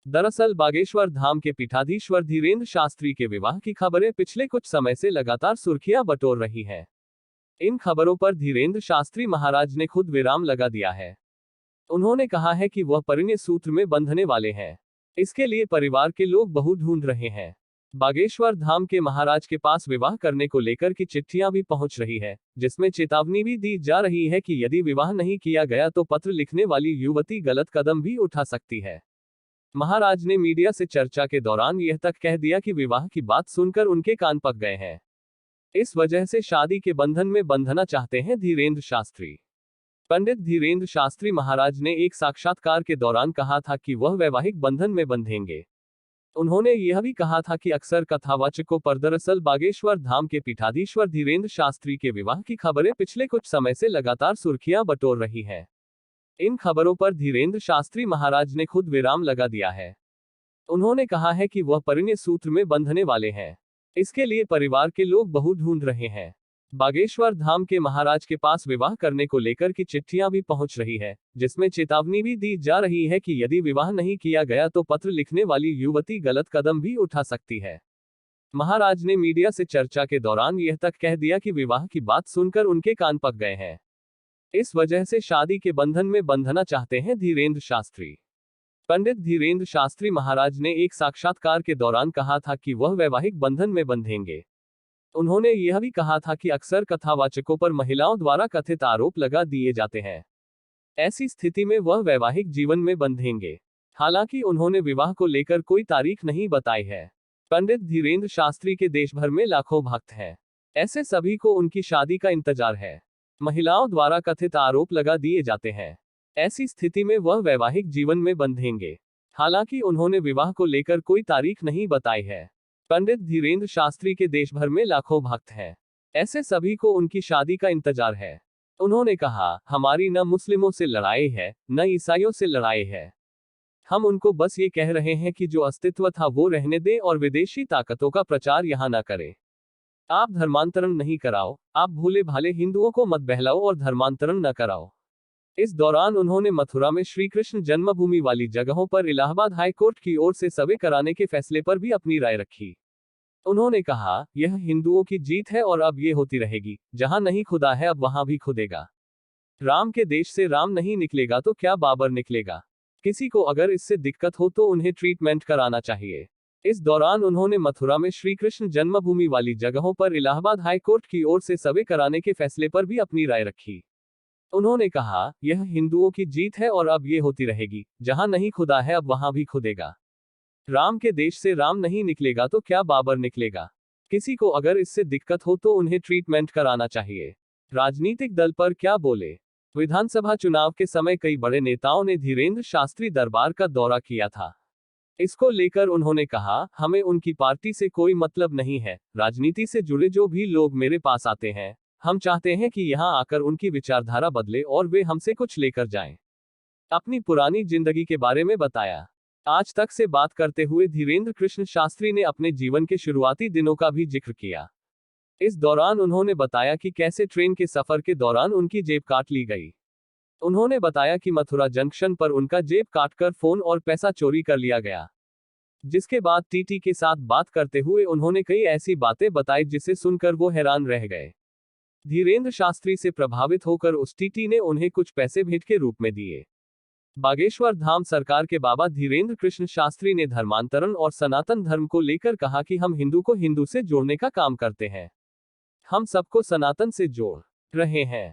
दरअसल बागेश्वर धाम के पीठाधीश्वर धीरेंद्र शास्त्री के विवाह की खबरें पिछले कुछ समय से लगातार सुर्खियां बटोर रही हैं। इन खबरों पर धीरेंद्र शास्त्री महाराज ने खुद विराम लगा दिया है। उन्होंने कहा है कि वह परिणय सूत्र में बंधने वाले हैं। इसके लिए परिवार के लोग बहू ढूंढ रहे हैं। बागेश्वर धाम के महाराज के पास विवाह करने को लेकर की चिट्ठियां भी पहुंच रही है, जिसमें चेतावनी भी दी जा रही है कि यदि विवाह नहीं किया गया तो पत्र लिखने वाली युवती गलत कदम भी उठा सकती है। महाराज ने मीडिया से चर्चा के दौरान यह तक कह दिया कि विवाह की बात सुनकर उनके कान पक गए हैं। इस वजह से शादी के बंधन में बंधना चाहते हैं धीरेंद्र शास्त्री। पंडित धीरेंद्र शास्त्री महाराज ने एक साक्षात्कार के दौरान कहा था कि वह वैवाहिक बंधन में बंधेंगे। उन्होंने यह भी कहा था कि अक्सर कथावाचकों पर दरअसल बागेश्वर धाम के पीठाधीश्वर धीरेंद्र शास्त्री के विवाह की खबरें पिछले कुछ समय से लगातार सुर्खियां बटोर रही हैं। इन खबरों पर धीरेंद्र शास्त्री महाराज ने खुद विराम लगा दिया है। उन्होंने कहा है कि वह परिणय सूत्र में बंधने वाले हैं। इसके लिए परिवार के लोग बहू ढूंढ रहे हैं। बागेश्वर धाम के महाराज के पास विवाह करने को लेकर की चिट्ठियां भी पहुंच रही है, जिसमें चेतावनी भी दी जा रही है कि यदि विवाह नहीं किया गया तो पत्र लिखने वाली युवती गलत कदम भी उठा सकती है। महाराज ने मीडिया से चर्चा के दौरान यह तक कह दिया कि विवाह की बात सुनकर उनके कान पक गए हैं। इस वजह से शादी के बंधन में बंधना चाहते हैं धीरेंद्र शास्त्री। पंडित धीरेंद्र शास्त्री महाराज ने एक साक्षात्कार के दौरान कहा था कि वह वैवाहिक बंधन में बंधेंगे। उन्होंने यह भी कहा था कि अक्सर कथावाचकों पर महिलाओं द्वारा कथित आरोप लगा दिए जाते हैं। ऐसी स्थिति में वह वैवाहिक जीवन में बंधेंगे। हालांकि उन्होंने विवाह को लेकर कोई तारीख नहीं बताई है। पंडित धीरेंद्र शास्त्री के देश भर में लाखों भक्त हैं। ऐसे सभी को उनकी शादी का इंतजार है। महिलाओं द्वारा कथित आरोप लगा दिए जाते हैं। ऐसी स्थिति में वह वैवाहिक जीवन में बंधेंगे। हालांकि उन्होंने विवाह को लेकर कोई तारीख नहीं बताई है। पंडित धीरेंद्र शास्त्री के देश भर में लाखों भक्त हैं। ऐसे सभी को उनकी शादी का इंतजार है। उन्होंने कहा, हमारी न मुस्लिमों से लड़ाई है, न ईसाइयों से लड़ाई है। हम उनको बस ये कह रहे हैं कि जो अस्तित्व था वो रहने दें और विदेशी ताकतों का प्रचार यहाँ न करें। आप धर्मांतरण नहीं कराओ, आप भोले भाले हिंदुओं को मत बहलाओ और धर्मांतरण न कराओ। इस दौरान उन्होंने मथुरा में श्री कृष्ण जन्मभूमि वाली जगहों पर इलाहाबाद हाई कोर्ट की ओर से सर्वे कराने के फैसले पर भी अपनी राय रखी। उन्होंने कहा, यह हिंदुओं की जीत है और अब ये होती रहेगी। जहां नहीं खुदा है अब वहां भी खुदेगा। राम के देश से राम नहीं निकलेगा तो क्या बाबर निकलेगा। किसी को अगर इससे दिक्कत हो तो उन्हें ट्रीटमेंट कराना चाहिए। इस दौरान उन्होंने मथुरा में श्री कृष्ण जन्मभूमि वाली जगहों पर इलाहाबाद हाई कोर्ट की ओर से सर्वे कराने के फैसले पर भी अपनी राय रखी। उन्होंने कहा, यह हिंदुओं की जीत है और अब ये होती रहेगी। जहां नहीं खुदा है अब वहां भी खुदेगा। राम के देश से राम नहीं निकलेगा तो क्या बाबर निकलेगा। किसी को अगर इससे दिक्कत हो तो उन्हें ट्रीटमेंट कराना चाहिए। राजनीतिक दल पर क्या बोले। विधानसभा चुनाव के समय कई बड़े नेताओं ने धीरेंद्र शास्त्री दरबार का दौरा किया था। इसको लेकर उन्होंने कहा, हमें उनकी पार्टी से कोई मतलब नहीं है। राजनीति से जुड़े जो भी लोग मेरे पास आते हैं, हम चाहते हैं कि यहां आकर उनकी विचारधारा बदले और वे हमसे कुछ लेकर जाएं। अपनी पुरानी जिंदगी के बारे में बताया। आज तक से बात करते हुए धीरेंद्र कृष्ण शास्त्री ने अपने जीवन के शुरुआती दिनों का भी जिक्र किया। इस दौरान उन्होंने बताया कि कैसे ट्रेन के सफर के दौरान उनकी जेब काट ली गई। उन्होंने बताया कि मथुरा जंक्शन पर उनका जेब काटकर फोन और पैसा चोरी कर लिया गया। जिसके बाद टीटी के साथ बात करते हुए उन्होंने कई ऐसी बातें बताई जिसे सुनकर वो हैरान रह गए। धीरेंद्र शास्त्री से प्रभावित होकर उस टीटी ने उन्हें कुछ पैसे भेंट के रूप में दिए। बागेश्वर धाम सरकार के बाबा धीरेंद्र कृष्ण शास्त्री ने धर्मांतरण और सनातन धर्म को लेकर कहा कि हम हिंदू को हिंदू से जोड़ने का काम करते हैं। हम सबको सनातन से जोड़ रहे हैं।